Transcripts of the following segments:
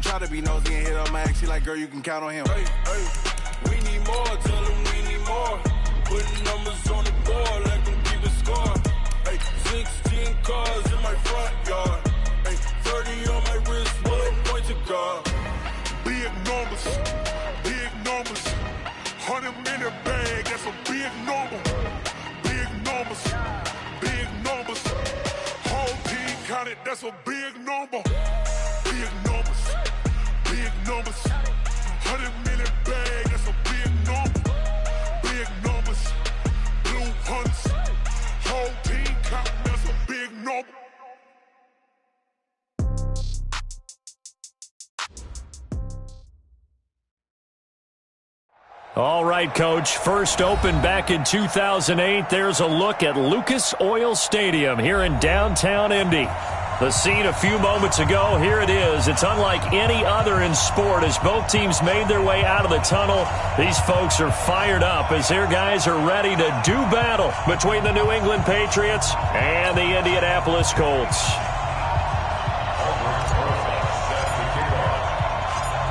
try to be nosy and hit up my ex. She like, girl, you can count on him. Hey, we need more, tell them we need more. Putting numbers on the board, let them keep the score. Hey, 16 cars in my front yard. Hey, 30 on my wrist, one point to guard. Big numbers, 100 million bag, that's a big number. Big numbers, whole team counted, that's a big number. Big numbers, 100 million bag, that's a big number. Big numbers, blue hunts, whole team counting, that's a big number. All right, Coach. First opened back in 2008. There's a look at Lucas Oil Stadium here in downtown Indy. The scene a few moments ago, here it is. It's unlike any other in sport as both teams made their way out of the tunnel. These folks are fired up as their guys are ready to do battle between the New England Patriots and the Indianapolis Colts.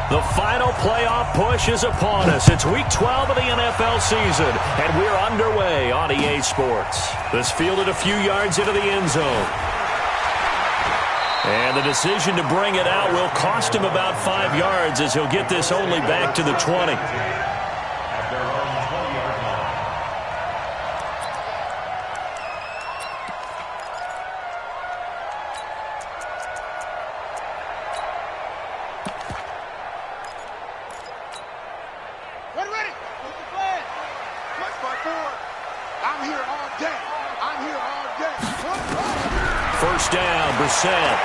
The final playoff push is upon us. It's Week 12 of the NFL season, and we're underway on EA Sports. This fielded a few yards into the end zone. And the decision to bring it out will cost him about 5 yards as he'll get this only back to the 20. First down, Brissett.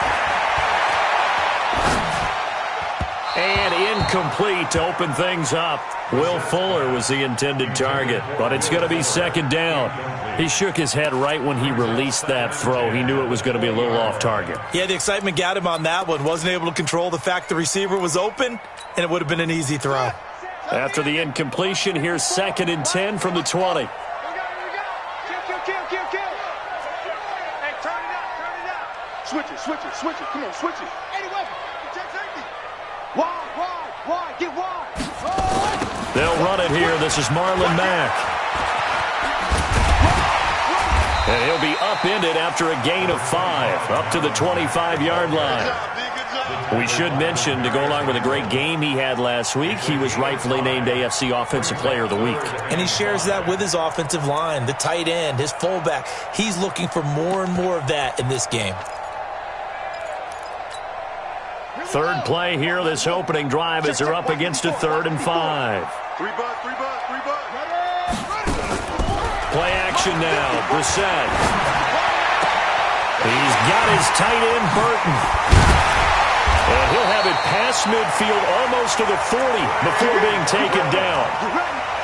And incomplete to open things up. Will Fuller was the intended target, but it's going to be second down. He shook his head right when he released that throw. He knew it was going to be a little off target. Yeah, the excitement got him on that one. Wasn't able to control the fact the receiver was open, and it would have been an easy throw. After the incompletion, here's 2nd and 10 from the 20. Switch it. Come on, switch it. Any weapon. Take me. Wide. Get wide. Oh. They'll run it here. This is Marlon Mack. And he'll be upended after a gain of 5, up to the 25-yard line. We should mention, to go along with a great game he had last week, he was rightfully named AFC Offensive Player of the Week. And he shares that with his offensive line, the tight end, his fullback. He's looking for more and more of that in this game. Third play here, this opening drive, as they're up against a 3rd and 5. Three butt. Play action now, Brissett. He's got his tight end, Burton. And he'll have it past midfield almost to the 40 before being taken down.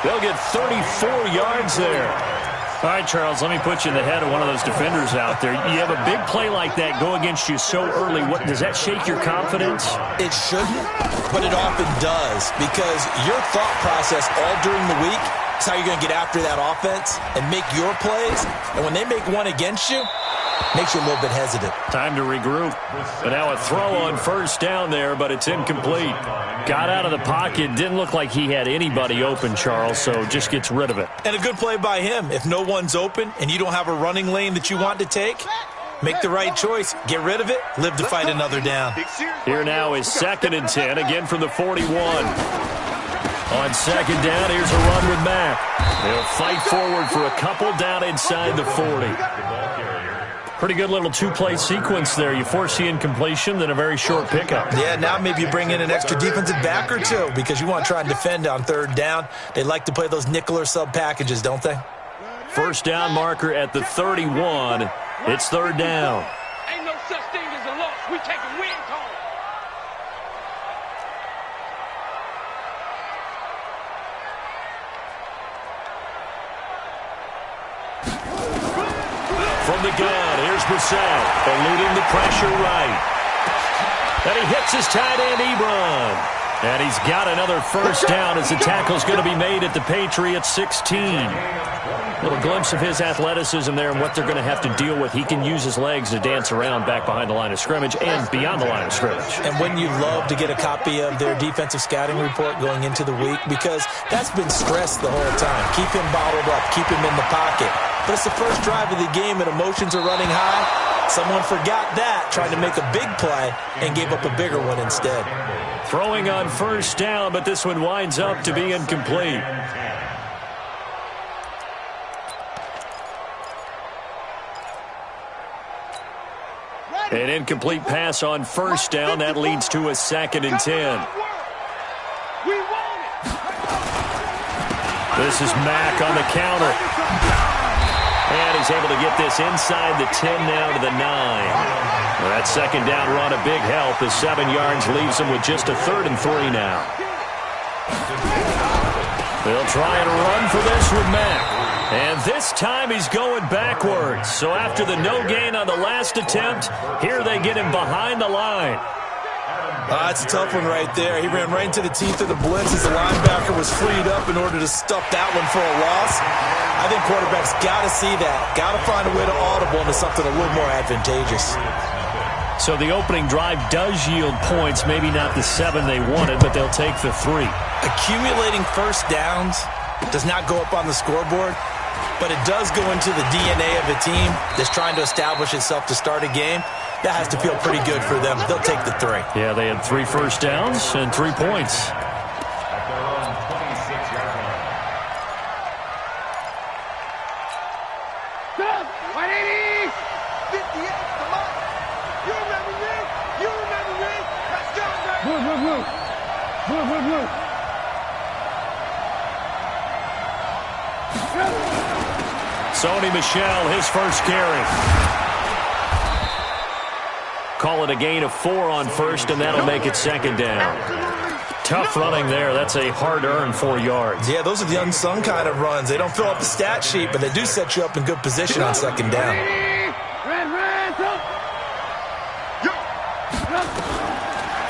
They'll get 34 yards there. All right, Charles, let me put you in the head of one of those defenders out there. You have a big play like that go against you so early. Does that shake your confidence? It shouldn't, but it often does, because your thought process all during the week is how you're going to get after that offense and make your plays. And when they make one against you, makes you a little bit hesitant. Time to regroup. But now a throw on first down there, but it's incomplete. Got out of the pocket. Didn't look like he had anybody open, Charles, so just gets rid of it. And a good play by him. If no one's open and you don't have a running lane that you want to take, make the right choice. Get rid of it. Live to fight another down. Here now is 2nd and 10, again from the 41. On second down, here's a run with Mack. They'll fight forward for a couple down inside the 40. Pretty good little two-play sequence there. You force the incompletion, then a very short pickup. Yeah, now maybe you bring in an extra defensive back or two because you want to try and defend on 3rd down. They like to play those nickel or sub packages, don't they? First down marker at the 31. It's 3rd down. Ain't no such thing as a loss. We taking win call. From the gun, here's Brissett, eluding the pressure right. And he hits his tight end, Ebron. And he's got another first down as the tackle's going to be made at the Patriots 16. Little glimpse of his athleticism there and what they're going to have to deal with. He can use his legs to dance around back behind the line of scrimmage and beyond the line of scrimmage. And wouldn't you love to get a copy of their defensive scouting report going into the week? Because that's been stressed the whole time. Keep him bottled up. Keep him in the pocket. But it's the first drive of the game and emotions are running high. Someone forgot that, tried to make a big play, and gave up a bigger one instead. Throwing on first down, but this one winds up to be incomplete. An incomplete pass on first down. That leads to a 2nd and 10. This is Mack on the counter. And he's able to get this inside the 10 now to the 9. That second down run a big help as 7 yards leaves him with just a 3rd and 3 now. They'll try and run for this with Mack. And this time he's going backwards. So after the no gain on the last attempt, here they get him behind the line. That's a tough one right there. He ran right into the teeth of the blitz as the linebacker was freed up in order to stuff that one for a loss. I think quarterbacks got to see that. Got to find a way to audible into something a little more advantageous. So the opening drive does yield points. Maybe not the 7 they wanted, but they'll take the 3. Accumulating first downs does not go up on the scoreboard, but it does go into the DNA of a team that's trying to establish itself to start a game. That has to feel pretty good for them. They'll take the 3. Yeah, they had 3 first downs and 3 points. Sony Michel, his first carry. Call it a gain of 4 on first, and that'll make it 2nd down. Tough running there. That's a hard-earned 4 yards. Yeah, those are the unsung kind of runs. They don't fill up the stat sheet, but they do set you up in good position on 2nd down.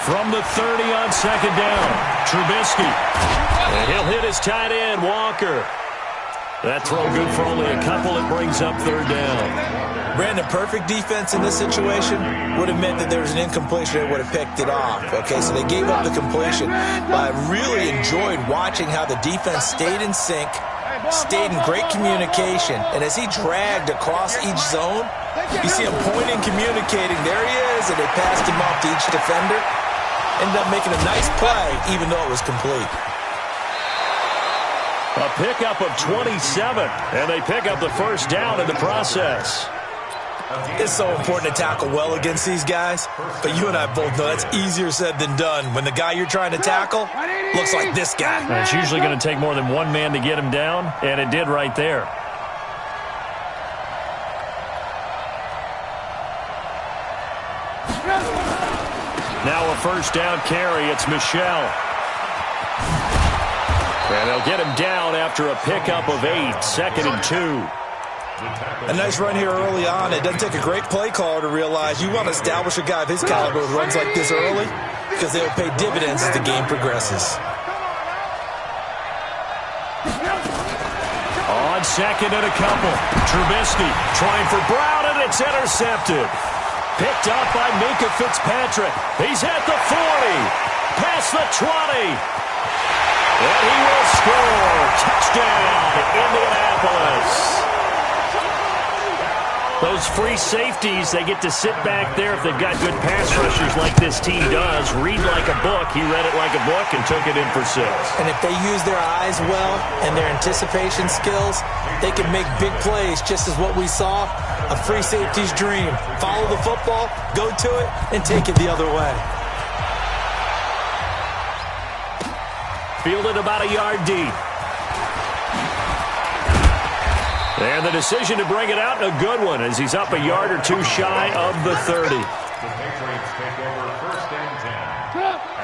From the 30 on 2nd down, Trubisky. And he'll hit his tight end, Walker. That throw good for only a couple. It brings up 3rd down. Brandon, perfect defense in this situation would have meant that there was an incompletion. They would have picked it off. Okay, so they gave up the completion. But I really enjoyed watching how the defense stayed in sync, stayed in great communication. And as he dragged across each zone, you see him pointing, communicating. There he is, and they passed him off to each defender. Ended up making a nice play, even though it was complete. A pickup of 27, and they pick up the first down in the process. It's so important to tackle well against these guys, but you and I both know that's easier said than done when the guy you're trying to tackle looks like this guy. And it's usually going to take more than one man to get him down, and it did right there. Now a first down carry. It's Michel. And they'll get him down after a pickup of 8, 2nd and 2. A nice run here early on. It doesn't take a great play caller to realize you want to establish a guy of his caliber with runs like this early because they'll pay dividends as the game progresses. On 2nd and a couple, Trubisky trying for Brown, and it's intercepted. Picked up by Minkah Fitzpatrick. He's at the 40, past the 20. And he will score. Touchdown, Indianapolis. Those free safeties, they get to sit back there if they've got good pass rushers like this team does. Read like a book. He read it like a book and took it in for 6. And if they use their eyes well and their anticipation skills, they can make big plays, just as what we saw, a free safety's dream. Follow the football, go to it, and take it the other way. Fielded about a yard deep. And the decision to bring it out, a good one, as he's up a yard or 2 shy of the 30.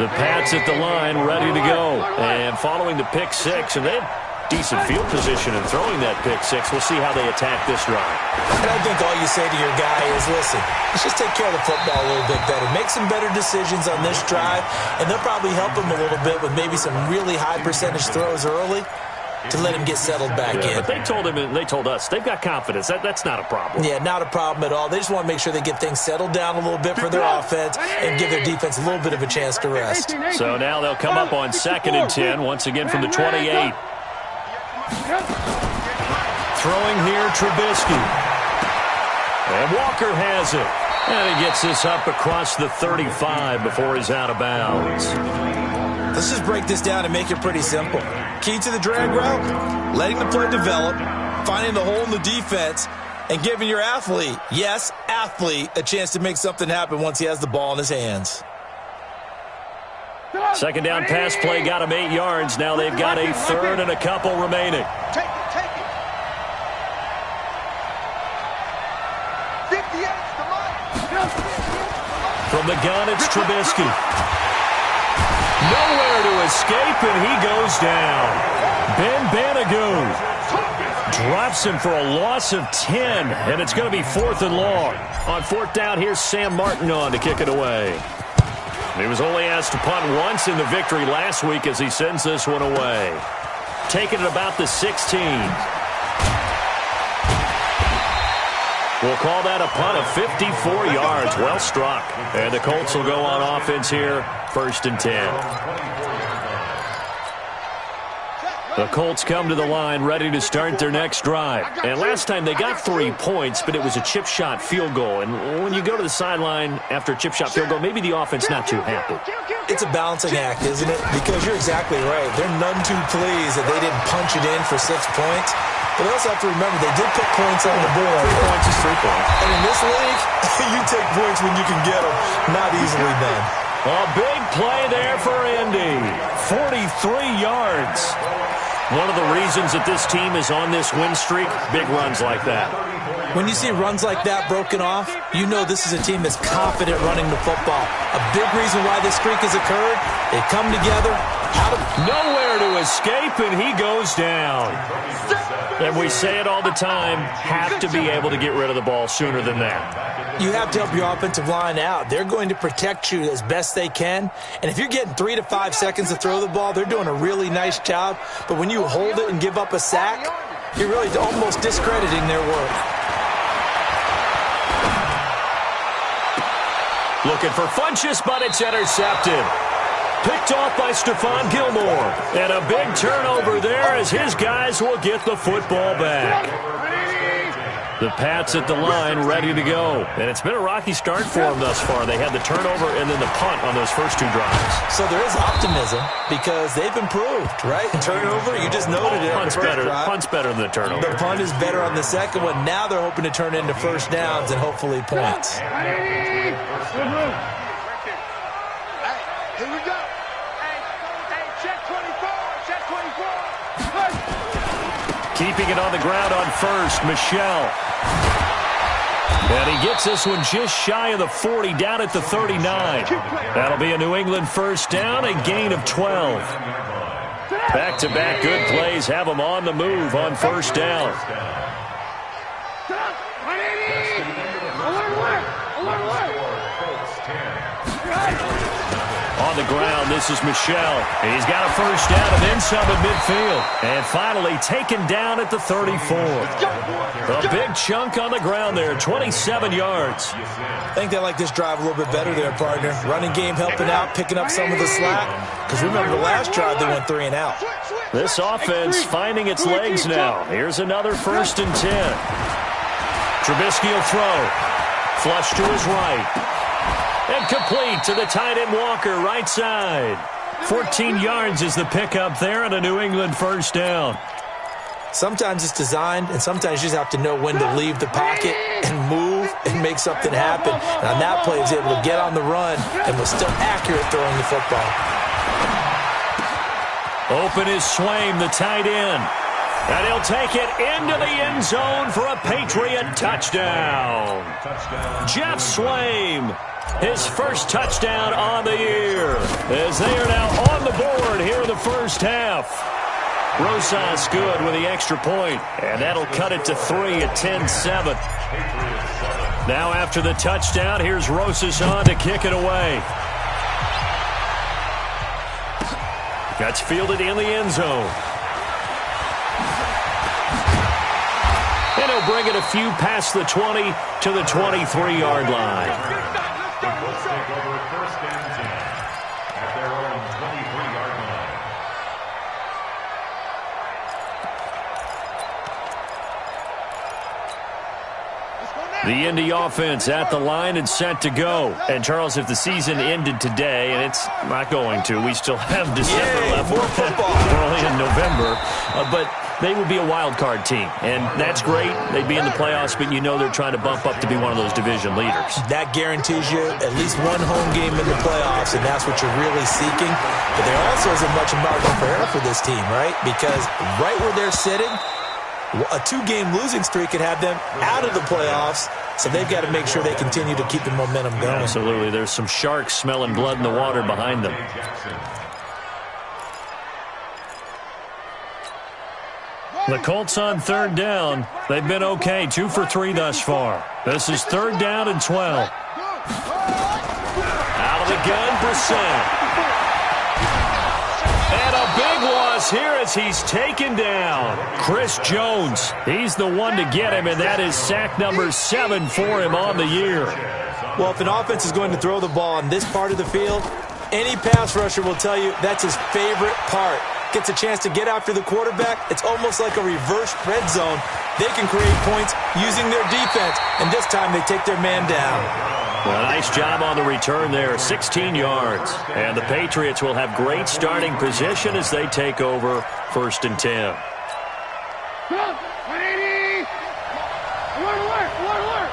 The Pats at the line, ready to go. And following the pick 6, and decent field position and throwing that pick six. We'll see how they attack this drive. And I think all you say to your guy is, listen, let's just take care of the football a little bit better. Make some better decisions on this drive, and they'll probably help him a little bit with maybe some really high percentage throws early to let him get settled back in. But they told him, and they told us, they've got confidence. That's not a problem. Yeah, not a problem at all. They just want to make sure they get things settled down a little bit for their offense and give their defense a little bit of a chance to rest. So now they'll come up on 2nd and 10, once again from the 28. Throwing here, Trubisky. And Walker has it. And he gets this up across the 35 before he's out of bounds. Let's just break this down and make it pretty simple. Key to the drag route, letting the play develop, finding the hole in the defense, and giving your athlete, yes, athlete, a chance to make something happen once he has the ball in his hands. Second down pass play got him 8 yards. Now they've got a third and a couple remaining. Take it, take it. 58's the mark. From the gun, it's Trubisky. Nowhere to escape, and he goes down. Ben Banagoo drops him for a loss of 10, and it's going to be 4th and long. On 4th down, here's Sam Martin on to kick it away. He was only asked to punt once in the victory last week as he sends this one away. Taking it about the 16. We'll call that a punt of 54 yards. Well struck. And the Colts will go on offense here, 1st and 10. The Colts come to the line ready to start their next drive. And last time they got 3 points, but it was a chip shot field goal. And when you go to the sideline after a chip shot field goal, maybe the offense not too happy. It's a balancing act, isn't it? Because you're exactly right. They're none too pleased that they didn't punch it in for 6 points. But they also have to remember they did put points on the board. 3 points is 3 points. And in this league, you take points when you can get them. Not easily done. A big play there for Indy. 43 yards. One of the reasons that this team is on this win streak, big runs like that. When you see runs like that broken off, you know this is a team that's confident running the football. A big reason why this streak has occurred, they come together. Nowhere to escape, and he goes down. And we say it all the time, have to be able to get rid of the ball sooner than that. You have to help your offensive line out. They're going to protect you as best they can. And if you're getting 3 to 5 seconds to throw the ball, they're doing a really nice job. But when you hold it and give up a sack, you're really almost discrediting their work. Looking for Funchess, but it's intercepted. Picked off by Stephon Gilmore. And a big turnover there as his guys will get the football back. The Pats at the line ready to go. And it's been a rocky start for them thus far. They had the turnover and then the punt on those first 2 drives. So there is optimism because they've improved, right? Turnover, you just noted it. Punt's better. Punt's better than the turnover. The punt is better on the second one. Now they're hoping to turn it into first downs and hopefully points. Here we go. Hey, check 24. Check 24. Keeping it on the ground on first, Michelle. And he gets this one just shy of the 40, down at the 39. That'll be a New England first down, a gain of 12. Back-to-back good plays have them on the move on first down. On the ground, this is Michelle. He's got a first down and then some at midfield. And finally taken down at the 34. A big chunk on the ground there, 27 yards. I think they like this drive a little bit better there, partner. Running game helping out, picking up some of the slack. Because remember, the last drive they went 3 and out. This offense finding its legs now. Here's another 1st and 10. Trubisky will throw. Flush to his right. And complete to the tight end Walker, right side. 14 yards is the pickup there and a New England first down. Sometimes it's designed, and sometimes you just have to know when to leave the pocket and move and make something happen. And on that play, he was able to get on the run and was still accurate throwing the football. Open is Swaim, the tight end. And he'll take it into the end zone for a Patriot touchdown. Jeff Swaim, his first touchdown on the year, as they are now on the board here in the first half. Rosas good with the extra point, and that'll cut it to 3 at 10-7. Now after the touchdown, here's Rosas on to kick it away. That's fielded in the end zone. And he'll bring it a few past the 20 to the 23-yard line. Colts take over first and 10 at their own 23-yard line. The Indy offense at the line and set to go. And, Charles, if the season ended today, and it's not going to, we still have December left. More football. Early in November. But they would be a wild card team. And that's great. They'd be in the playoffs, but you know they're trying to bump up to be one of those division leaders. That guarantees you at least one home game in the playoffs, and that's what you're really seeking. But there also isn't much margin for error for this team, right? Because right where they're sitting, a 2-game losing streak could have them out of the playoffs, so they've got to make sure they continue to keep the momentum going. Absolutely. There's some sharks smelling blood in the water behind them. The Colts on third down. They've been okay, 2 for 3 thus far. This is third down and 12. Out of the gun, Brissett. And a big loss here as he's taken down. Chris Jones, he's the one to get him, and that is sack number 7 for him on the year. Well, if an offense is going to throw the ball on this part of the field, any pass rusher will tell you that's his favorite part. Gets a chance to get after the quarterback. It's almost like a reverse red zone. They can create points using their defense, and this time they take their man down. Well, nice job on the return there, 16 yards. And the Patriots will have great starting position as they take over first and 10. 180! Alert!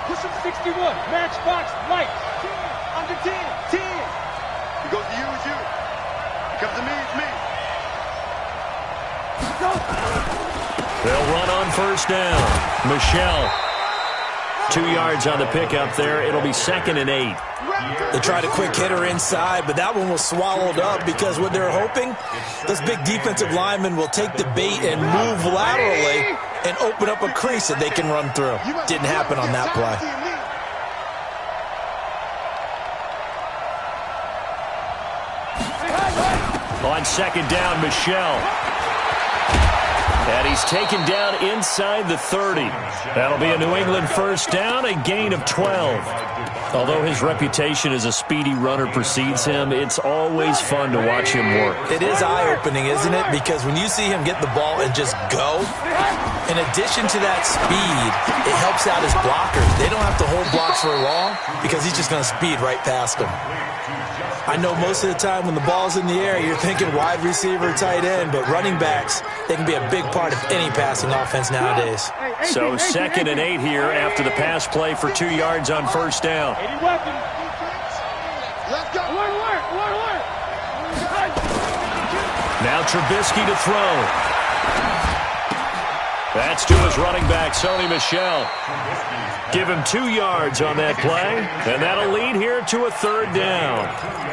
Push him 61. Matchbox, light. Under 10. He goes to you, it's you. He comes to me, it's me. They'll run on first down. Michelle. 2 yards on the pickup there. It'll be second and 8. They tried a quick hitter inside, but that one was swallowed up because what they're hoping, those big defensive linemen will take the bait and move laterally and open up a crease that they can run through. Didn't happen on that play. On second down, Michelle. And he's taken down inside the 30. That'll be a New England first down, a gain of 12. Although his reputation as a speedy runner precedes him, it's always fun to watch him work. It is eye-opening, isn't it? Because when you see him get the ball and just go, in addition to that speed, it helps out his blockers. They don't have to hold blocks for long because he's just going to speed right past them. I know most of the time when the ball's in the air, you're thinking wide receiver, tight end, but running backs, they can be a big part of any passing offense nowadays. So second and 8 here after the pass play for 2 yards on first down. Now Trubisky to throw. That's to his running back, Sony Michel. Give him 2 yards on that play, and that'll lead here to a third down.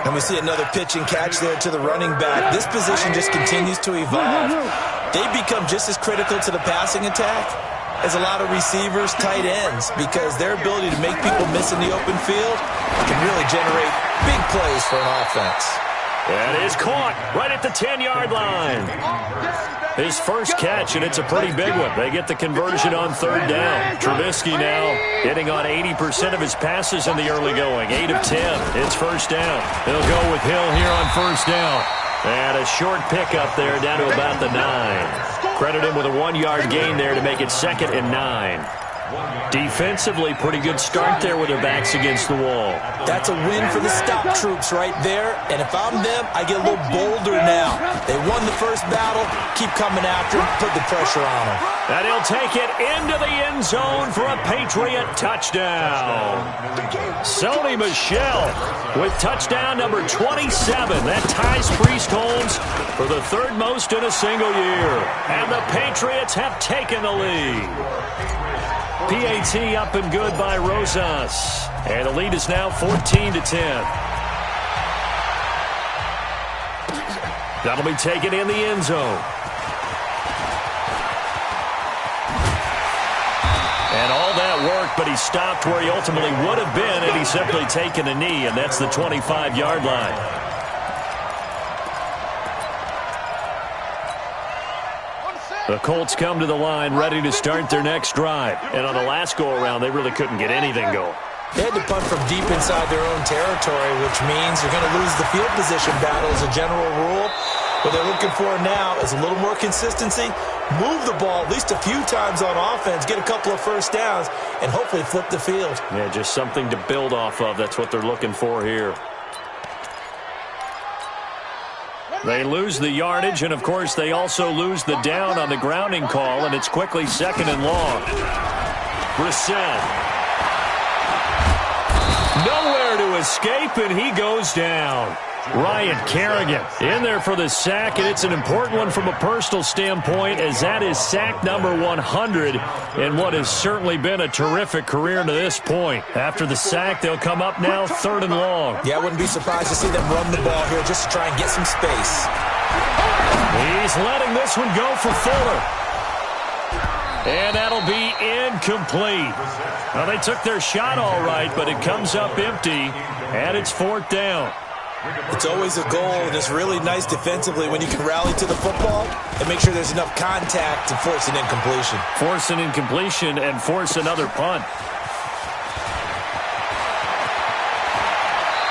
And we see another pitch and catch there to the running back. This position just continues to evolve. They become just as critical to the passing attack as a lot of receivers, tight ends, because their ability to make people miss in the open field can really generate big plays for an offense. That is caught right at the 10-yard line. His first catch, and it's a pretty big one. They get the conversion on third down. Trubisky now hitting on 80% of his passes in the early going. 8 of 10. It's first down. They'll go with Hill here on first down. And a short pickup there down to about the 9. Credit him with a 1-yard gain there to make it second and 9. Defensively, pretty good start there with their backs against the wall. That's a win for the stop troops right there. And if I'm them, I get a little bolder now. They won the first battle. Keep coming after them. Put the pressure on them. And he'll take it into the end zone for a Patriot touchdown. Sony Michel with touchdown number 27. That ties Priest Holmes for the third most in a single year. And the Patriots have taken the lead. PAT up and good by Rosas. And the lead is now 14-10. That'll be taken in the end zone. And all that work, but he stopped where he ultimately would have been had he simply taken a knee, and that's the 25-yard line. The Colts come to the line ready to start their next drive. And on the last go-around, they really couldn't get anything going. They had to punt from deep inside their own territory, which means you're going to lose the field position battle as a general rule. What they're looking for now is a little more consistency, move the ball at least a few times on offense, get a couple of first downs, and hopefully flip the field. Yeah, just something to build off of. That's what they're looking for here. They lose the yardage, and, of course, they also lose the down on the grounding call, and it's quickly 2nd and long. Brissett. Nowhere to escape, and he goes down. Ryan Kerrigan in there for the sack, and it's an important one from a personal standpoint, as that is sack number 100 in what has certainly been a terrific career to this point. After the sack, they'll come up now 3rd and long. Yeah, I wouldn't be surprised to see them run the ball here just to try and get some space. He's letting this one go for Fuller. And that'll be incomplete. Now, they took their shot all right, but it comes up empty, and it's 4th down. It's always a goal, and it's really nice defensively when you can rally to the football and make sure there's enough contact to force an incompletion. Force an incompletion and force another punt.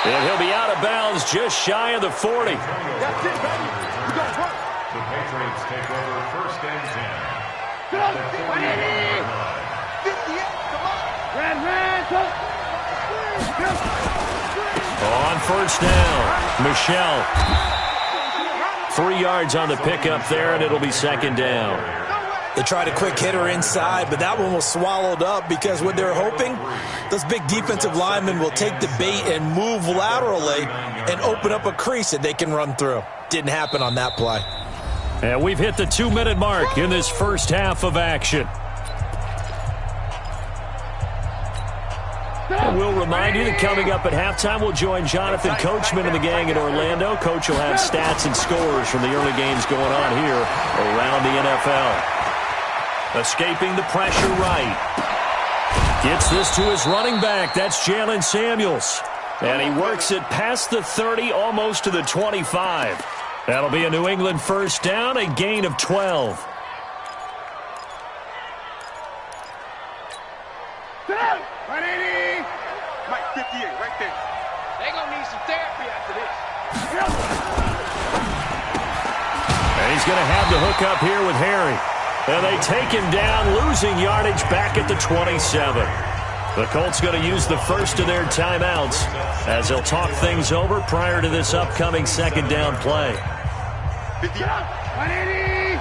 And he'll be out of bounds just shy of the 40. The Patriots take over 1st and 10. At the 40-yard line. On 1st down, Michel. 3 yards on the pickup there, and it'll be 2nd down. They tried a quick hitter inside, but that one was swallowed up because what they're hoping, those big defensive linemen will take the bait and move laterally and open up a crease that they can run through. Didn't happen on that play. And we've hit the 2-minute mark in this first half of action. And we'll remind you that coming up at halftime, we'll join Jonathan Coachman and the gang in Orlando. Coach will have stats and scores from the early games going on here around the NFL. Escaping the pressure right. Gets this to his running back. That's Jalen Samuels. And he works it past the 30, almost to the 25. That'll be a New England 1st down, a gain of 12. Mike 58, right there. They gonna need some therapy after this. And he's going to have the hook up here with Harry. And they take him down, losing yardage back at the 27. The Colts going to use the first of their timeouts as they'll talk things over prior to this upcoming 2nd down play. 50. 180.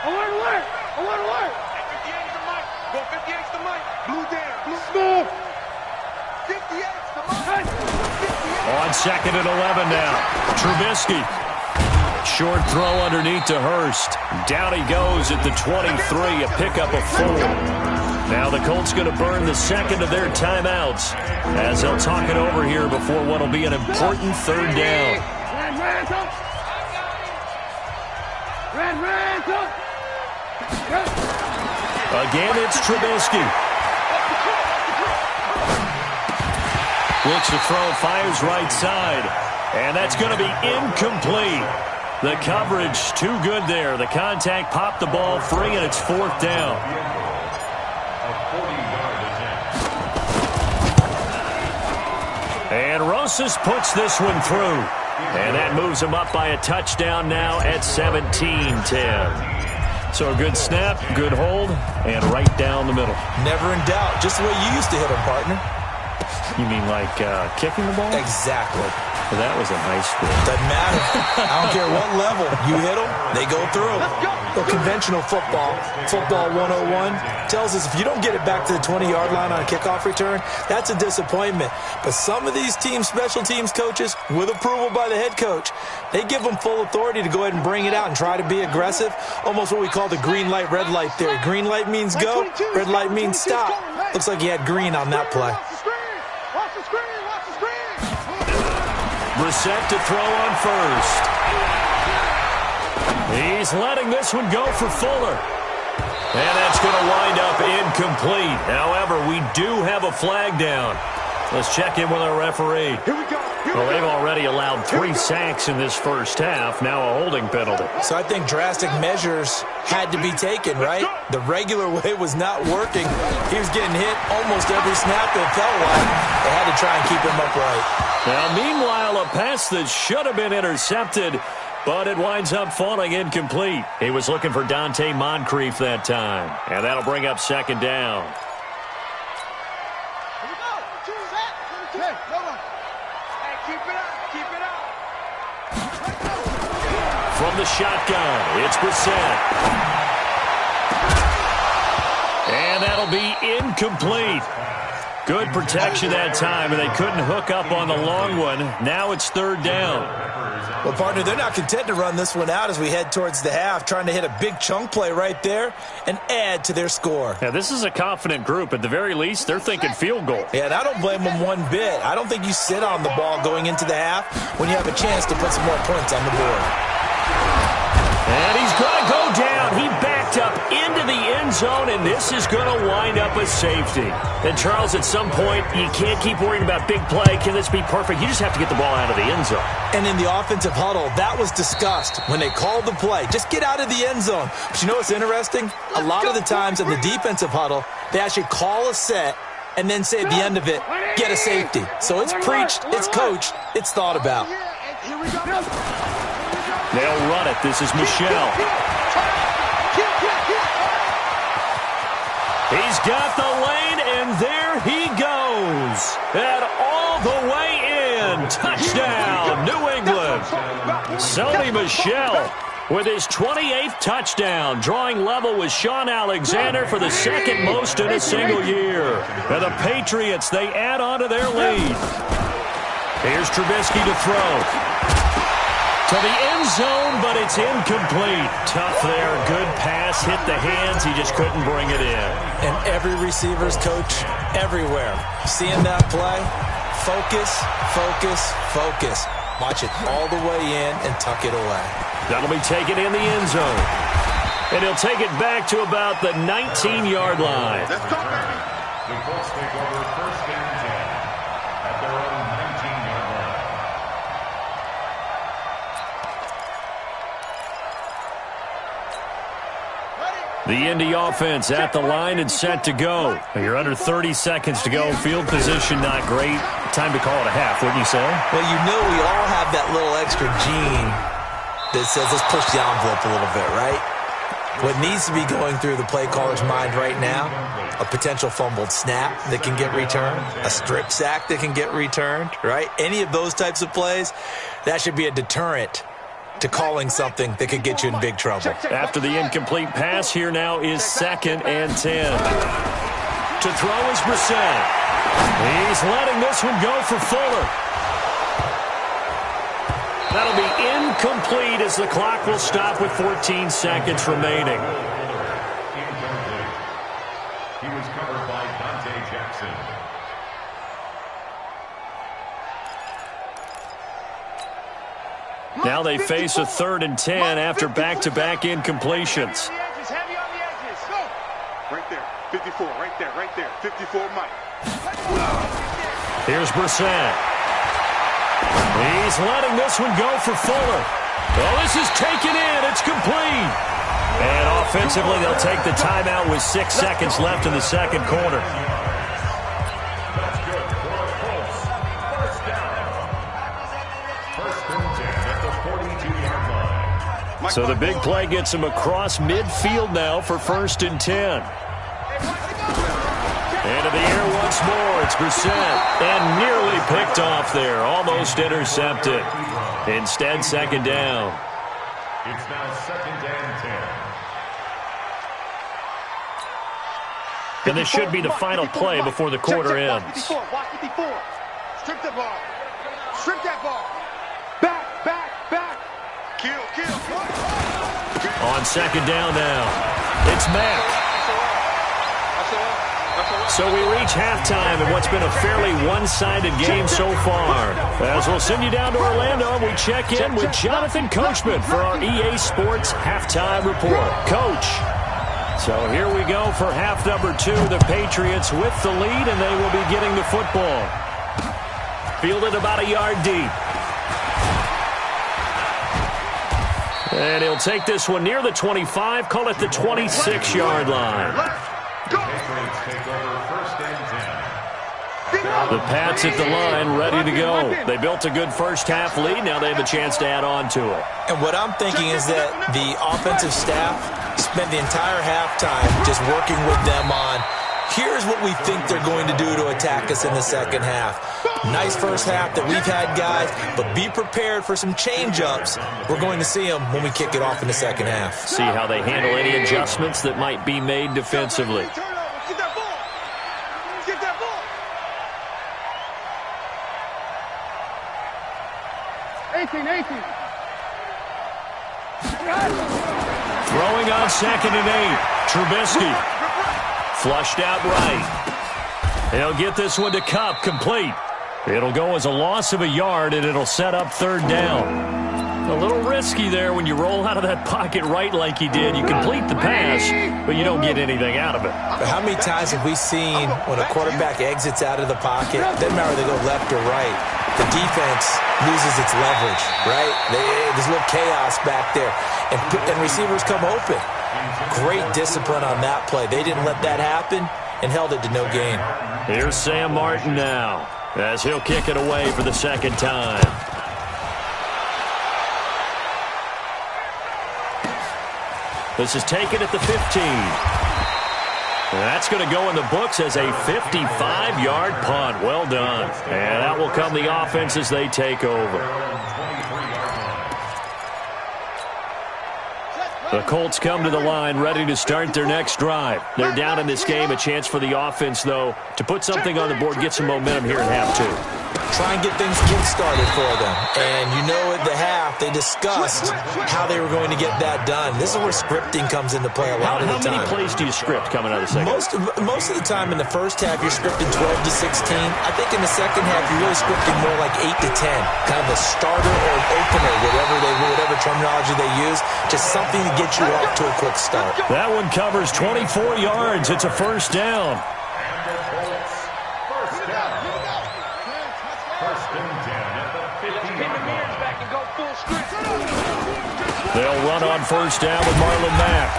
I want to work. Go 58's the mic. Blue down. Blue smooth. 58's the mic. On 2nd and 11 now. Trubisky. Short throw underneath to Hurst. Down he goes at the 23, a pickup of 4. Now the Colts going to burn the 2nd of their timeouts as they'll talk it over here before what will be an important 3rd down. Again, it's Trubisky. Looks to throw, fires right side. And that's going to be incomplete. The coverage too good there. The contact popped the ball free, and it's 4th down. And Rosas puts this one through. And that moves him up by a touchdown now at 17-10. So a good snap, good hold, and right down the middle. Never in doubt. Just the way you used to hit them, partner. You mean like kicking the ball? Exactly. Well, that was in high school. Doesn't matter. I don't care what level. You hit them, they go through. Well, conventional football 101, tells us if you don't get it back to the 20-yard line on a kickoff return, that's a disappointment. But some of these team special teams coaches, with approval by the head coach, they give them full authority to go ahead and bring it out and try to be aggressive. Almost what we call the green light, red light theory. Green light means go, red light means stop. Looks like he had green on that play. Brissett to throw on 1st. He's letting this one go for Fuller. And that's going to wind up incomplete. However, we do have a flag down. Let's check in with our referee. Here we go. Well, they've already allowed 3 sacks in this first half. Now a holding penalty. So I think drastic measures had to be taken, right? The regular way was not working. He was getting hit almost every snap that felt like. They had to try and keep him upright. Now, meanwhile, a pass that should have been intercepted, but it winds up falling incomplete. He was looking for Dante Moncrief that time. And that'll bring up second down. From the shotgun, it's Brissett. And that'll be incomplete. Good protection that time, and they couldn't hook up on the long one. Now it's third down. Well, partner, they're not content to run this one out as we head towards the half, trying to hit a big chunk play right there and add to their score. Yeah, this is a confident group. At the very least, they're thinking field goal. Yeah, and I don't blame them one bit. I don't think you sit on the ball going into the half when you have a chance to put some more points on the board. And he's going to go down. He backed up into the end zone, and this is going to wind up a safety. And, Charles, at some point, you can't keep worrying about big play. Can this be perfect? You just have to get the ball out of the end zone. And in the offensive huddle, that was discussed when they called the play. Just get out of the end zone. But you know what's interesting? A lot of the times in the defensive huddle, they actually call a set and then say at the end of it, get a safety. So it's preached, it's coached, it's thought about. Here we go. They'll run it. This is Michelle. He's got the lane, and there he goes. And all the way in. Touchdown, New England. Sony Michel with his 28th touchdown, drawing level with Sean Alexander for the second most in a single year. And the Patriots, they add on to their lead. Here's Trubisky to throw. To the end zone, but it's incomplete. Tough there. Good pass. Hit the hands. He just couldn't bring it in. And every receiver's coach everywhere. Seeing that play, focus, focus, focus. Watch it all the way in and tuck it away. That'll be taken in the end zone. And he'll take it back to about the 19-yard line. Let's go, baby. The Colts take over first and 10 at their own 19-yard line. The Indy offense at the line and set to go. You're under 30 seconds to go. Field position not great. Time to call it a half, wouldn't you say? Well, you know we all have that little extra gene that says let's push the envelope a little bit, right? What needs to be going through the play caller's mind right now, a potential fumbled snap that can get returned, a strip sack that can get returned, right? Any of those types of plays, that should be a deterrent to calling something that could get you in big trouble. After the incomplete pass, here now is 2nd and 10. To throw is Brissett. He's letting this one go for Fuller. That'll be incomplete as the clock will stop with 14 seconds remaining. Incomplete. He was covered by Dante Jackson. Now they face a 3rd and 10 after back-to-back incompletions. Heavy on the edges. Go. Right there. 54. Right there. Right there. 54, Mike. Here's Brissett. He's letting this one go for Fuller. Well, this is taken in. It's complete. And offensively, they'll take the timeout with 6 seconds left in the second quarter. That's good for the Colts. First down. First and 10 at the 42-yard line. So the big play gets him across midfield now for 1st and 10. Into the air once more. It's Brissett. And nearly picked off there. Almost intercepted. Instead, 2nd down. It's now 2nd and 10. And this should be the final play before the quarter ends. Watch 54. Strip the ball. Strip that ball. Back, back, back. Kill, kill. On 2nd down now. It's Mack. That's all. So we reach halftime in what's been a fairly one-sided game so far. As we'll send you down to Orlando, we check in with Jonathan Coachman for our EA Sports Halftime Report. Coach. So here we go for half number 2. The Patriots with the lead, and they will be getting the football. Fielded about a yard deep. And he'll take this one near the 25, call it the 26-yard line. The Pats at the line, ready to go. They built a good first-half lead. Now they have a chance to add on to it. And what I'm thinking is that the offensive staff spent the entire halftime just working with them on, here's what we think they're going to do to attack us in the second half. Nice first half that we've had, guys, but be prepared for some change-ups. We're going to see them when we kick it off in the second half. See how they handle any adjustments that might be made defensively. Throwing on 2nd and 8. Trubisky. Flushed out right. He'll get this one to Kupp, complete. It'll go as a loss of a yard, and it'll set up 3rd down. A little risky there when you roll out of that pocket right like he did. You complete the pass, but you don't get anything out of it. But how many times have we seen when a quarterback exits out of the pocket, doesn't matter whether they go left or right, the defense loses its leverage, right? There's a little chaos back there, and receivers come open. Great discipline on that play. They didn't let that happen and held it to no gain. Here's Sam Martin now, as he'll kick it away for the 2nd time. This is taken at the 15. That's going to go in the books as a 55-yard punt. Well done. And that will come the offense as they take over. The Colts come to the line ready to start their next drive. They're down in this game. A chance for the offense, though, to put something on the board, get some momentum here in half 2. Try and get things kick-started for them. And you know at the half, they discussed how they were going to get that done. This is where scripting comes into play a lot of the time. How many plays do you script coming out of the second? Most of the time in the first half, you're scripting 12 to 16. I think in the second half, you're really scripting more like 8 to 10. Kind of a starter or an opener, whatever terminology they use. Just something to get you off to a quick start. That one covers 24 yards. It's a 1st down. They'll run on 1st down with Marlon Mack.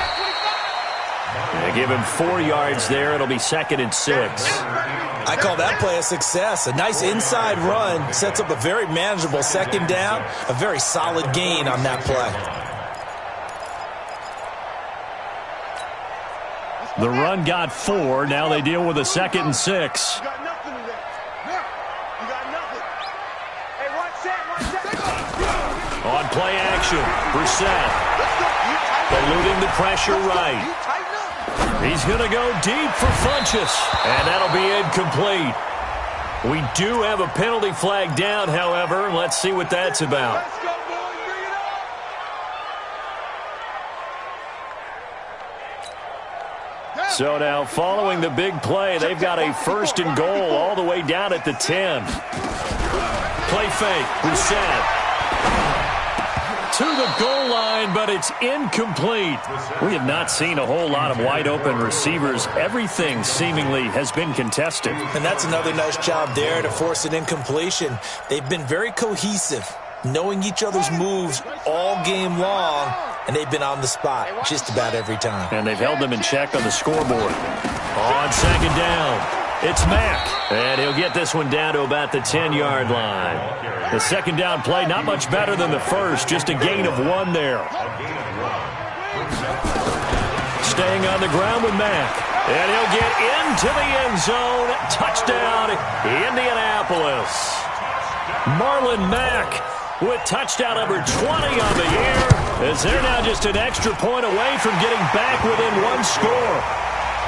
They give him 4 yards there. It'll be 2nd and 6. I call that play a success. A nice inside run sets up a very manageable 2nd down. A very solid gain on that play. The run got 4. Now they deal with a 2nd and 6. On play action, Brissett. Eluding the pressure right. He's going to go deep for Funchess, and that'll be incomplete. We do have a penalty flag down, however. Let's see what that's about. So now, following the big play, they've got a 1st and goal all the way down at the 10. Play fake, Brissett. To the goal line, but it's incomplete. We have not seen a whole lot of wide-open receivers. Everything seemingly has been contested. And that's another nice job there to force an incompletion. They've been very cohesive, knowing each other's moves all game long, and they've been on the spot just about every time. And they've held them in check on the scoreboard. On 2nd down, it's Mack. And he'll get this one down to about the 10-yard line. The 2nd down play, not much better than the first, just a gain of 1 there. Staying on the ground with Mack. And he'll get into the end zone. Touchdown, Indianapolis. Marlon Mack with touchdown number 20 on the year, as they're now just an extra point away from getting back within 1 score.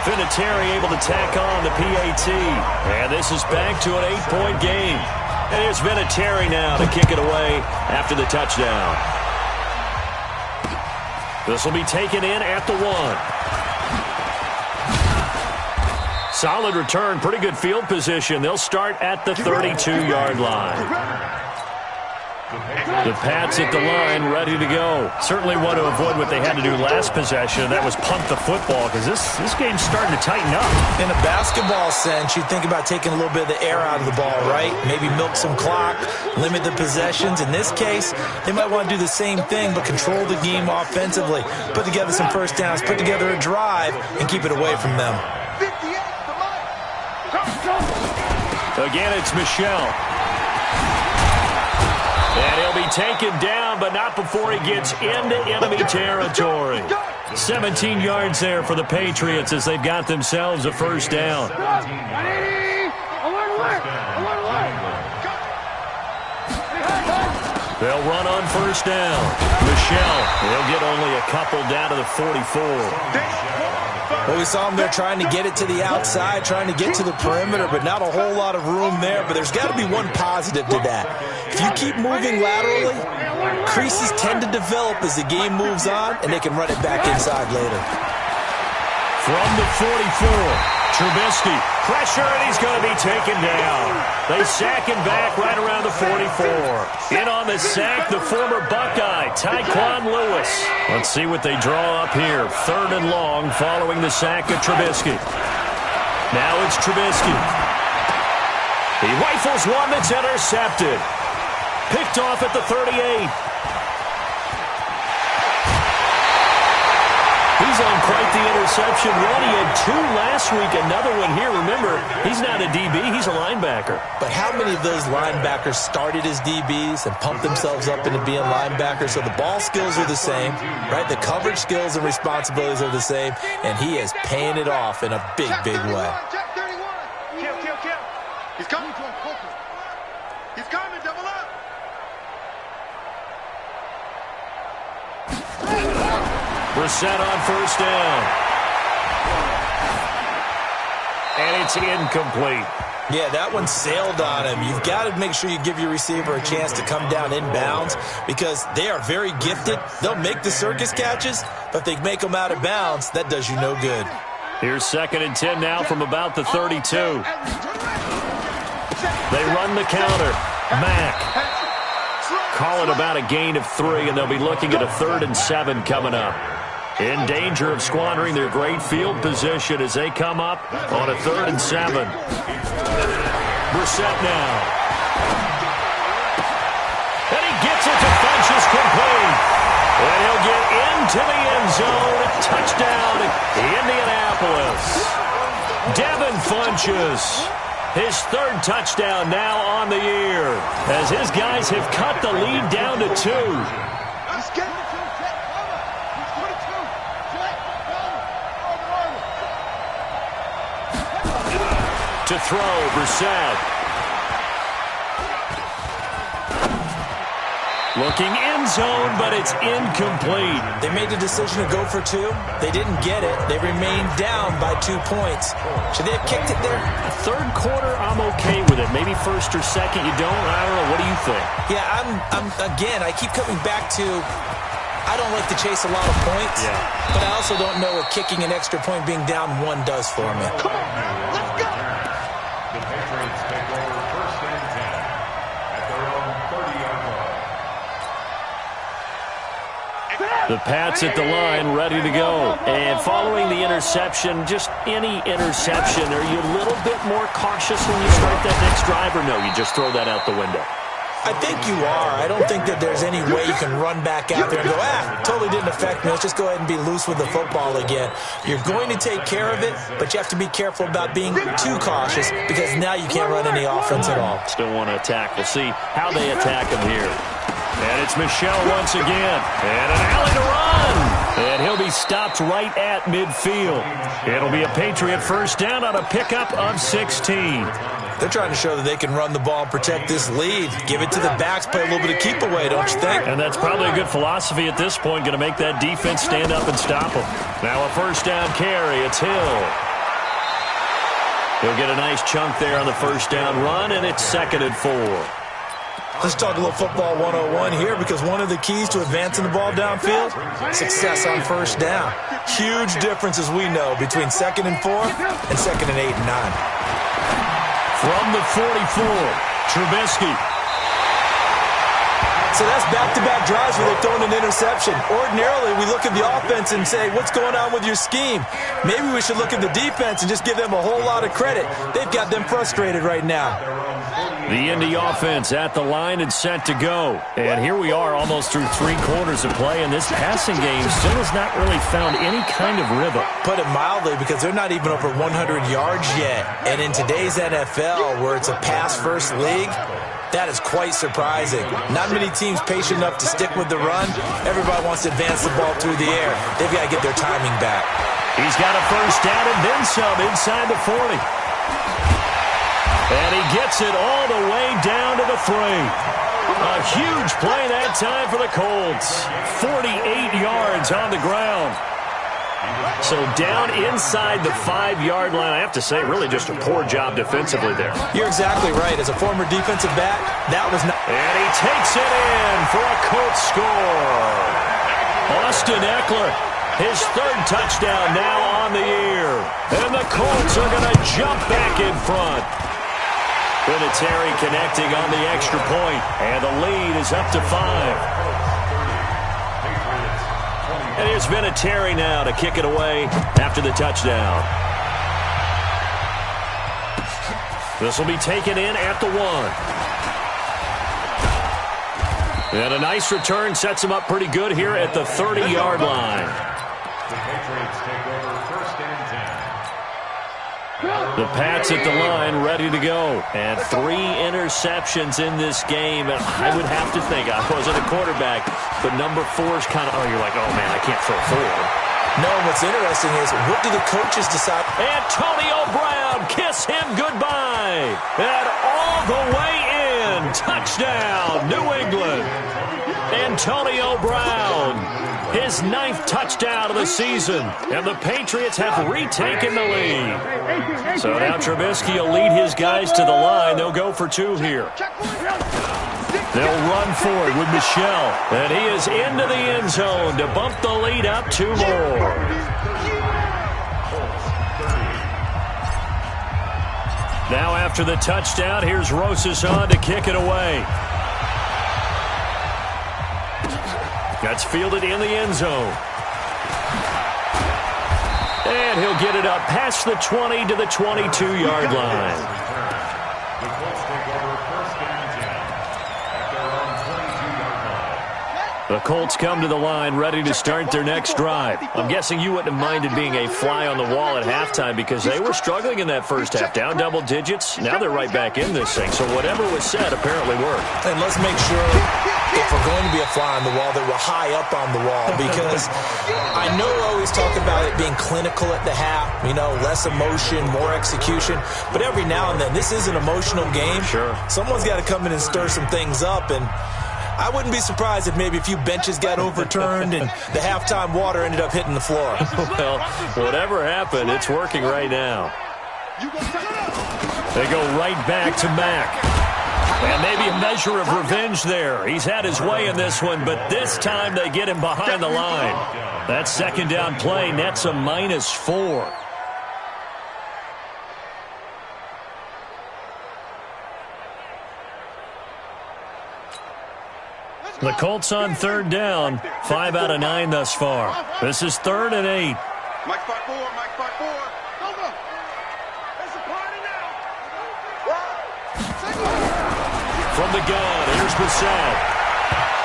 Vinatieri able to tack on the PAT. And this is back to an 8-point game. And here's Vinatieri now to kick it away after the touchdown. This will be taken in at the 1. Solid return, pretty good field position. They'll start at the 32-yard line. The Pats at the line, ready to go. Certainly want to avoid what they had to do last possession. That was punt the football, because this game's starting to tighten up. In a basketball sense, you think about taking a little bit of the air out of the ball, right? Maybe milk some clock, limit the possessions. In this case, they might want to do the same thing, but control the game offensively. Put together some first downs, put together a drive, and keep it away from them. Again, it's Michel. And he'll be taken down, but not before he gets into enemy territory. 17 yards there for the Patriots as they've got themselves a first down. They'll run on first down. Michel, he'll get only a couple down to the 44. Well, we saw him there trying to get it to the outside, trying to get to the perimeter, but not a whole lot of room there. But there's got to be one positive to that. If you keep moving laterally, creases tend to develop as the game moves on, and they can run it back inside later. From the 44, Trubisky, pressure, and he's going to be taken down. They sack him back right around the 44. In on the sack, the former Buckeye, Tyquan Lewis. Let's see what they draw up here. 3rd and long following the sack of Trubisky. Now it's Trubisky. He rifles one that's intercepted. Picked off at the 38. He's on quite the interception run. He had 2 last week, another one here. Remember, he's not a DB, he's a linebacker. But how many of those linebackers started as DBs and pumped themselves up into being linebackers? So the ball skills are the same, right? The coverage skills and responsibilities are the same, and he is paying it off in a big, big way. Kill. He's coming. He's coming, double up. Brissett on first down. And it's incomplete. Yeah, that one sailed on him. You've got to make sure you give your receiver a chance to come down inbounds because they are very gifted. They'll make the circus catches, but if they make them out of bounds, that does you no good. Here's 2nd and 10 now from about the 32. They run the counter. Mack. Call it about a gain of 3, and they'll be looking at a 3rd and 7 coming up. In danger of squandering their great field position as they come up on a 3rd and 7. Brissett now. And he gets it to Funchess complete. And he'll get into the end zone. Touchdown, Indianapolis. Devin Funchess. His 3rd touchdown now on the year as his guys have cut the lead down to 2. To throw, Brissett. Looking end zone, but it's incomplete. They made the decision to go for 2. They didn't get it. They remained down by 2 points. Should they have kicked it there? 3rd quarter, I'm okay with it. Maybe 1st or 2nd, you don't? I don't know. What do you think? Yeah, again, I keep coming back to I don't like to chase a lot of points, but I also don't know what kicking an extra point being down 1 does for me. Come on, let's go. The Patriots take over 1st and 10 at their own 30-yard line. The Pats at the line, ready to go. And following the interception, just any interception, are you a little bit more cautious when you start that next drive, or no, you just throw that out the window? I think you are. I don't think that there's any way you can run back out there and go, totally didn't affect me. Let's just go ahead and be loose with the football again. You're going to take care of it, but you have to be careful about being too cautious because now you can't run any offense at all. Still want to attack. We'll see how they attack him here. And it's Michel once again. And an alley to run. And he'll be stopped right at midfield. It'll be a Patriot first down on a pickup of 16. They're trying to show that they can run the ball and protect this lead. Give it to the backs, play a little bit of keep away, don't you think? And that's probably a good philosophy at this point, going to make that defense stand up and stop them. Now a first down carry, it's Hill. He'll get a nice chunk there on the first down run, and it's 2nd and 4. Let's talk a little football 101 here, because one of the keys to advancing the ball downfield, success on first down. Huge difference, as we know, between 2nd and 4 and 2nd and 8 and 9. From the 44, Trubisky. So that's back-to-back drives where they've thrown an interception. Ordinarily, we look at the offense and say, what's going on with your scheme? Maybe we should look at the defense and just give them a whole lot of credit. They've got them frustrated right now. The Indy offense at the line and set to go. And here we are almost through 3 quarters of play, and this passing game still has not really found any kind of rhythm. Put it mildly, because they're not even over 100 yards yet. And in today's NFL, where it's a pass-first league, that is quite surprising. Not many teams patient enough to stick with the run. Everybody wants to advance the ball through the air. They've got to get their timing back. He's got a first down and then some inside the 40. And he gets it all the way down to the 3. A huge play that time for the Colts. 48 yards on the ground. So down inside the 5-yard line. I have to say, really just a poor job defensively there. You're exactly right. As a former defensive back, that was not... And he takes it in for a Colts score. Austin Eckler, his 3rd touchdown now on the year. And the Colts are going to jump back in front. Vinatieri connecting on the extra point. And the lead is up to 5. And here's Vinatieri now to kick it away after the touchdown. This will be taken in at the 1. And a nice return sets him up pretty good here at the 30-yard line. The Patriots take over 1st and 10. The Pats at the line, ready to go. And 3 interceptions in this game. And I would have to think, I wasn't a quarterback, but number 4 is kind of, you're like, oh, man, I can't throw 4. No, what's interesting is, what do the coaches decide? Antonio Brown, kiss him goodbye. And all the way in. Touchdown, New England. Antonio Brown, his 9th touchdown of the season. And the Patriots have retaken the lead. So now Trubisky will lead his guys to the line. They'll go for 2 here. They'll run for it with Michel. And he is into the end zone to bump the lead up 2 more. Now after the touchdown, here's Rosas on to kick it away. That's fielded in the end zone. And he'll get it up past the 20 to the 22-yard line. The Colts take over 1st and 10 at their own 22-yard line. The Colts come to the line ready to start their next drive. I'm guessing you wouldn't have minded being a fly on the wall at halftime, because they were struggling in that first half. Down double digits. Now they're right back in this thing. So whatever was said apparently worked. And let's make sure, if we're going to be a fly on the wall, that we're high up on the wall, because I know we always talk about it being clinical at the half, less emotion, more execution, but every now and then, this is an emotional game. Sure. Someone's got to come in and stir some things up, and I wouldn't be surprised if maybe a few benches got overturned and the halftime water ended up hitting the floor. Well, whatever happened, it's working right now. They go right back to Mack. And maybe a measure of revenge there. He's had his way in this one, but this time they get him behind the line. That 2nd down play nets a -4. The Colts on 3rd down. 5 out of 9 thus far. This is 3rd and 8. Mike 5-4, Mike 5-4. Go, go. It's a party now. From the gun, here's Bissett.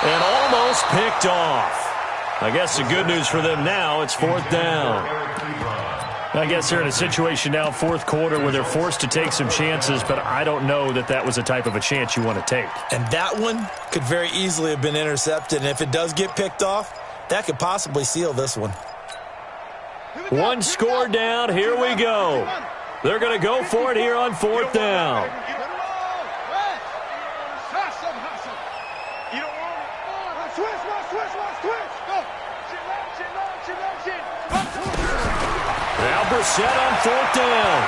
And almost picked off. I guess the good news for them now, it's 4th down. I guess they're in a situation now, 4th quarter, where they're forced to take some chances, but I don't know that that was the type of a chance you want to take. And that one could very easily have been intercepted, and if it does get picked off, that could possibly seal this one. 1 score down, here we go. They're going to go for it here on 4th down. Now Brissett on 4th down.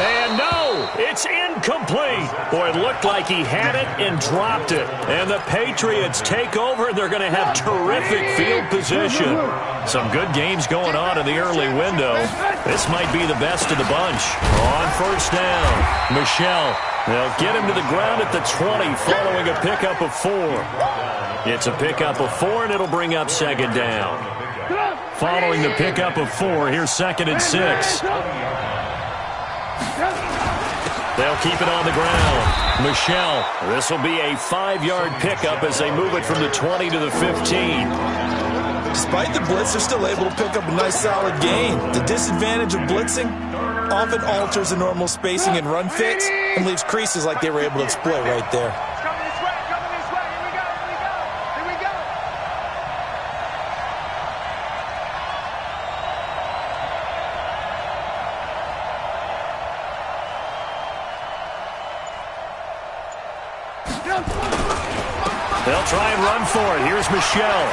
And no, it's incomplete. Boy, it looked like he had it and dropped it. And the Patriots take over. They're going to have terrific field position. Some good games going on in the early window. This might be the best of the bunch. On first down, Michel. They'll get him to the ground at the 20 following a pickup of 4. It's a pickup of 4, and it'll bring up second down. Following the pickup of 4, here's 2nd and 6. They'll keep it on the ground. Michel, this will be a 5-yard pickup as they move it from the 20 to the 15. Despite the blitz, they're still able to pick up a nice solid gain. The disadvantage of blitzing often alters the normal spacing and run fits and leaves creases like they were able to exploit right there. They'll try and run for it. Here's Michel.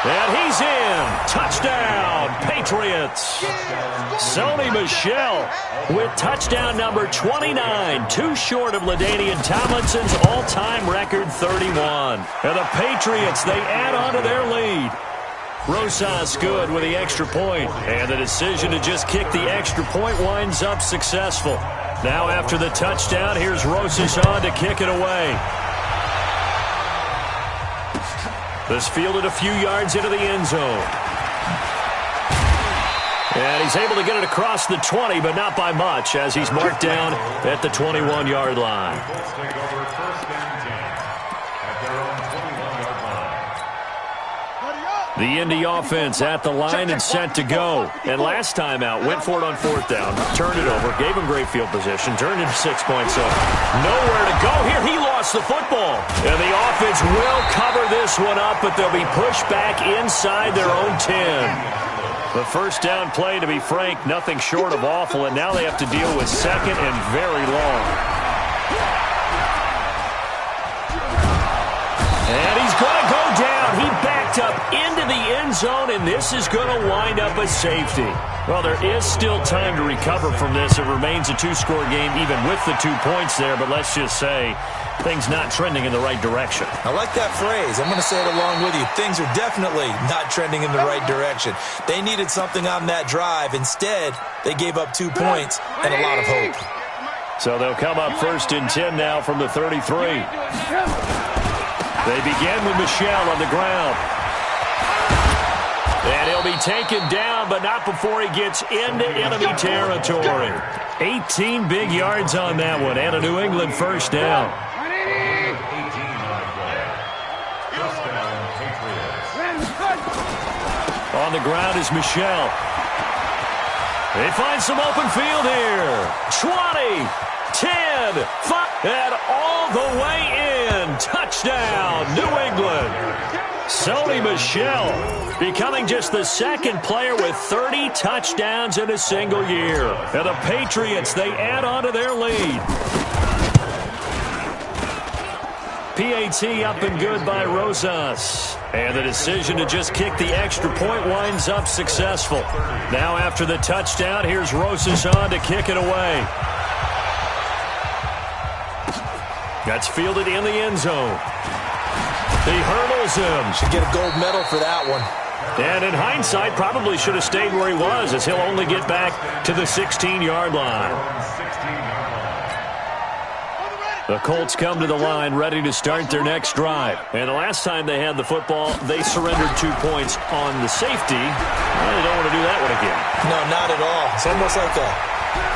And he's in. Touchdown, Patriots. Sony Michel with touchdown number 29, too short of LaDainian Tomlinson's all-time record 31. And the Patriots, they add on to their lead. Rosas good with the extra point. And the decision to just kick the extra point winds up successful. Now after the touchdown, here's Rosas on to kick it away. This fielded a few yards into the end zone. And he's able to get it across the 20, but not by much, as he's marked down at the 21-yard line. The Indy offense at the line and set to go. And last time out, went for it on 4th down, turned it over, gave him great field position, turned into 6 points. So nowhere to go here. He lost the football. And the offense will cover this one up, but they'll be pushed back inside their own 10. The first down play, to be frank, nothing short of awful, and now they have to deal with 2nd and very long. And he's going to go down. He backed up into the end zone, and this is going to wind up a safety. Well, there is still time to recover from this. It remains a 2-score game even with the 2 points there, but let's just say things not trending in the right direction. I like that phrase. I'm going to say it along with you. Things are definitely not trending in the right direction. They needed something on that drive. Instead, they gave up 2 points and a lot of hope. So they'll come up 1st and 10 now from the 33. They begin with Michel on the ground. And he'll be taken down, but not before he gets into enemy territory. 18 big yards on that one, and a New England first down. On the ground is Michel. They find some open field here. 20, 10, 5, and all the way in. Touchdown, New England. Sony Michel becoming just the 2nd player with 30 touchdowns in a single year. And the Patriots, they add on to their lead. PAT up and good by Rosas. And the decision to just kick the extra point winds up successful. Now after the touchdown, here's Rosas on to kick it away. That's fielded in the end zone. He hurdles him. Should get a gold medal for that one. And in hindsight, probably should have stayed where he was, as he'll only get back to the 16-yard line. The Colts come to the line ready to start their next drive. And the last time they had the football, they surrendered 2 points on the safety. Well, they don't want to do that one again. No, not at all. It's almost like a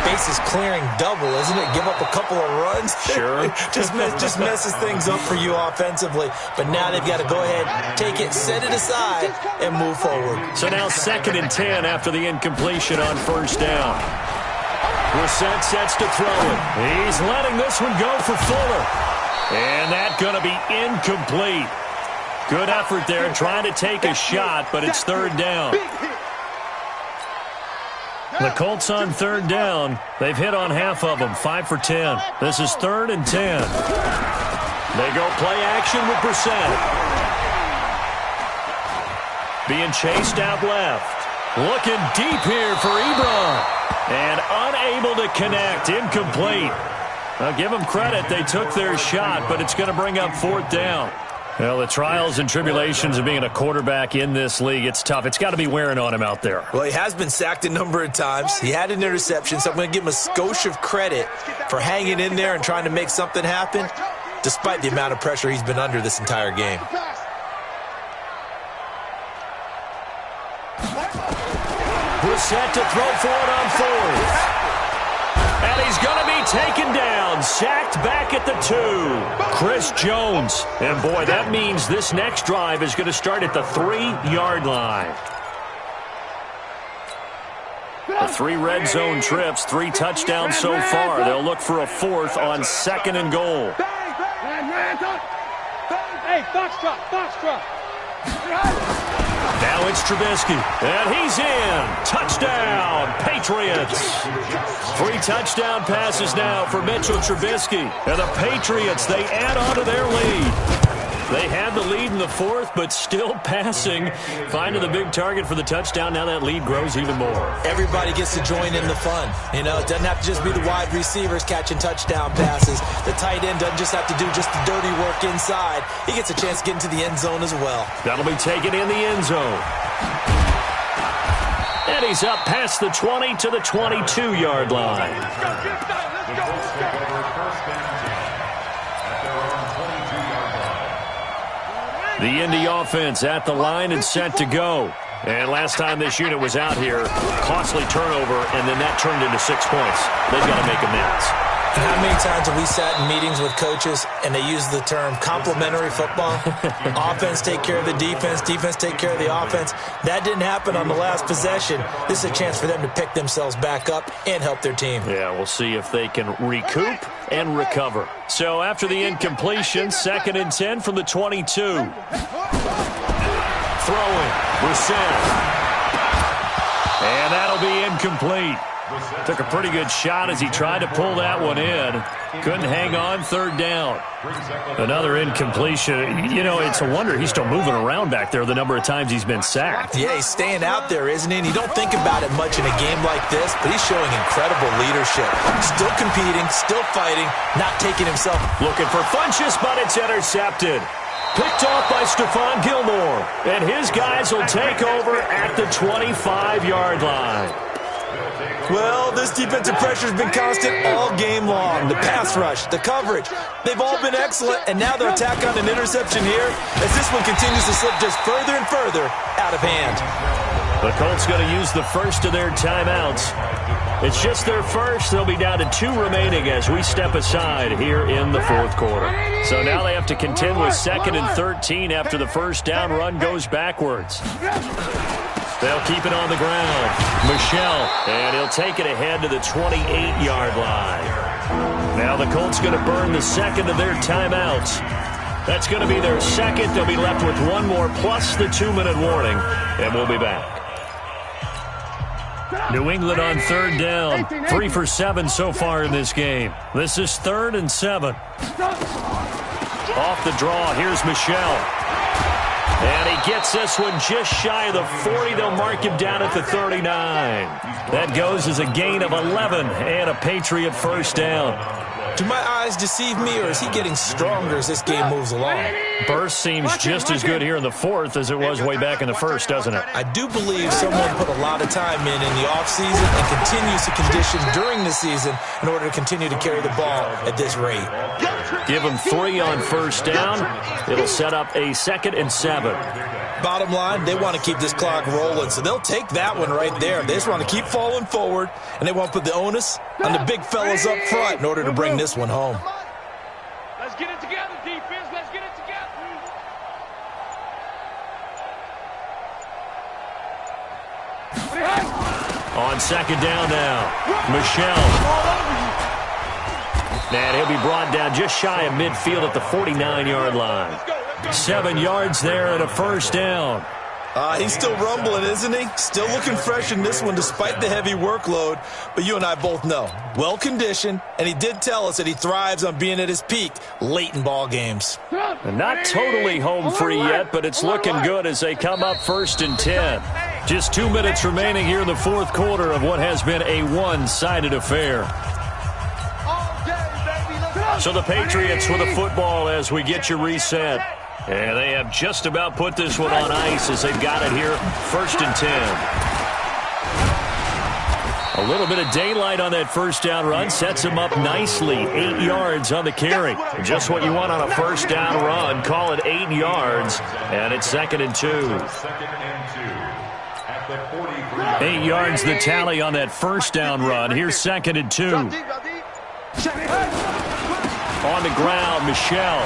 bases clearing double, isn't it? Give up a couple of runs. Sure. just messes things up for you offensively. But now they've got to go ahead, take it, set it aside, and move forward. So now 2nd and 10 after the incompletion on 1st down. Brissett sets to throw it. He's letting this one go for Fuller. And that's going to be incomplete. Good effort there trying to take a shot, but it's 3rd down. The Colts on 3rd down. They've hit on half of them, 5 for 10. This is 3rd and 10. They go play action with Brissett. Being chased out left. Looking deep here for Ebron. And unable to connect. Incomplete. Now, give them credit. They took their shot, but it's going to bring up 4th down. Well, the trials and tribulations of being a quarterback in this league, it's tough. It's got to be wearing on him out there. Well, he has been sacked a number of times. He had an interception, so I'm going to give him a skosh of credit for hanging in there and trying to make something happen, despite the amount of pressure he's been under this entire game. We're set to throw for it on 4th. And he's going to be taken down, sacked back at the 2. Chris Jones. And, boy, that means this next drive is going to start at the 3-yard line. The 3 red zone trips, 3 touchdowns so far. They'll look for a 4th on 2nd and goal. Hey, Foxtrot. Now it's Trubisky, and he's in. Touchdown, Patriots. 3 touchdown passes now for Mitchell Trubisky. And the Patriots, they add on to their lead. They had the lead in the 4th, but still passing. Finding the big target for the touchdown. Now that lead grows even more. Everybody gets to join in the fun. You know, it doesn't have to just be the wide receivers catching touchdown passes. The tight end doesn't just have to do just the dirty work inside. He gets a chance to get into the end zone as well. That'll be taken in the end zone. And he's up past the 20 to the 22-yard line. The Indy offense at the line and set to go. And last time this unit was out here, costly turnover, and then that turned into 6 points. They've got to make amends. How many times have we sat in meetings with coaches and they use the term complementary football? Offense take care of the defense, defense take care of the offense. That didn't happen on the last possession. This is a chance for them to pick themselves back up and help their team. Yeah, we'll see if they can recoup and recover. So after the incompletion, 2nd and 10 from the 22. Throwing, Brissett. And that'll be incomplete. Took a pretty good shot as he tried to pull that one in. Couldn't hang on, 3rd down. Another incompletion. You know, it's a wonder he's still moving around back there the number of times he's been sacked. Yeah, he's staying out there, isn't he? And you don't think about it much in a game like this, but he's showing incredible leadership. Still competing, still fighting, not taking himself. Looking for Funchess, but it's intercepted. Picked off by Stephon Gilmore. And his guys will take over at the 25-yard line. Well, this defensive pressure has been constant all game long. The pass rush, the coverage, they've all been excellent, and now they'll tack on an interception here as this one continues to slip just further and further out of hand. The Colts going to use the first of their timeouts. It's just their first. They'll be down to 2 remaining as we step aside here in the 4th quarter. So now they have to contend with 2nd and 13 after the first down run goes backwards. They'll keep it on the ground. Michel, and he'll take it ahead to the 28-yard line. Now the Colts going to burn the 2nd of their timeouts. That's going to be their 2nd. They'll be left with 1 more plus the 2-minute warning, and we'll be back. New England on 3rd down. 3 for 7 so far in this game. This is 3rd and 7. Off the draw, here's Michel. And he gets this one just shy of the 40. They'll mark him down at the 39. That goes as a gain of 11 and a Patriot first down. Do my eyes deceive me, or is he getting stronger as this game moves along? Burst seems just as good here in the 4th as it was way back in the 1st, doesn't it? I do believe someone put a lot of time in the offseason and continues to condition during the season in order to continue to carry the ball at this rate. Give him 3 on first down. It'll set up a 2nd and 7. Bottom line, they want to keep this clock rolling, so they'll take that one right there. They just want to keep falling forward, and they want to put the onus on the big fellas up front in order to bring this one home. Let's get it together, defense. Let's get it together. On 2nd down now, Michel. And he'll be brought down just shy of midfield at the 49-yard line. 7 yards there and a first down. He's still rumbling, isn't he? Still looking fresh in this one despite the heavy workload. But you and I both know, well-conditioned, and he did tell us that he thrives on being at his peak late in ball games. And not totally home free yet, but it's looking good as they come up 1st and 10. Just 2 minutes remaining here in the fourth quarter of what has been a one-sided affair. So the Patriots with the football as we get you reset. And they have just about put this one on ice as they've got it here, 1st and 10. A little bit of daylight on that first down run sets them up nicely. 8 yards on the carry. Just what you want on a first down run. Call it 8 yards, and it's 2nd and 2. 8 yards the tally on that first down run. Here's 2nd and 2. On the ground, Michel.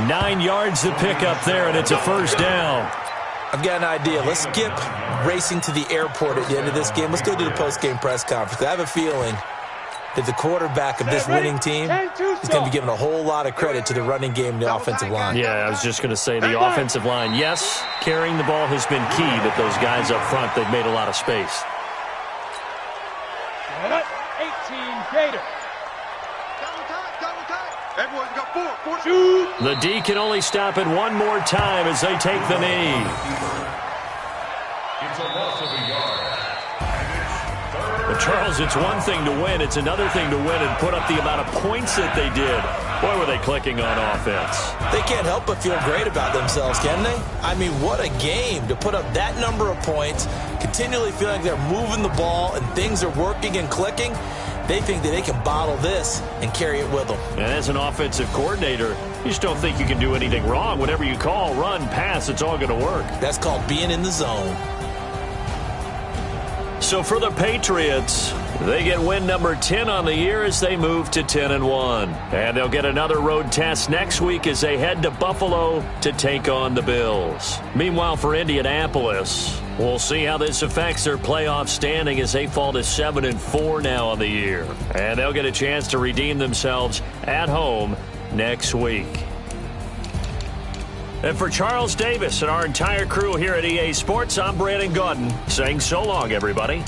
9 yards to pick up there, and it's a first down. I've got an idea. Let's skip racing to the airport at the end of this game. Let's go to the post-game press conference. I have a feeling that the quarterback of this winning team is going to be given a whole lot of credit to the running game and the offensive line. Yeah, I was just going to say the offensive line, yes, carrying the ball has been key, but those guys up front, they've made a lot of space. 18 Gator. Everyone's got four. The D can only stop it one more time as they take the knee. It's a loss of a yard. But Charles, it's one thing to win. It's another thing to win and put up the amount of points that they did. Boy, were they clicking on offense. They can't help but feel great about themselves, can they? I mean, what a game to put up that number of points, continually feeling like they're moving the ball and things are working and clicking. They think that they can bottle this and carry it with them. And as an offensive coordinator, you just don't think you can do anything wrong. Whatever you call, run, pass, it's all going to work. That's called being in the zone. So for the Patriots, they get win number 10 on the year as they move to 10-1. And they'll get another road test next week as they head to Buffalo to take on the Bills. Meanwhile, for Indianapolis, we'll see how this affects their playoff standing as they fall to 7-4 now on the year. And they'll get a chance to redeem themselves at home next week. And for Charles Davis and our entire crew here at EA Sports, I'm Brandon Gaudin saying so long, everybody.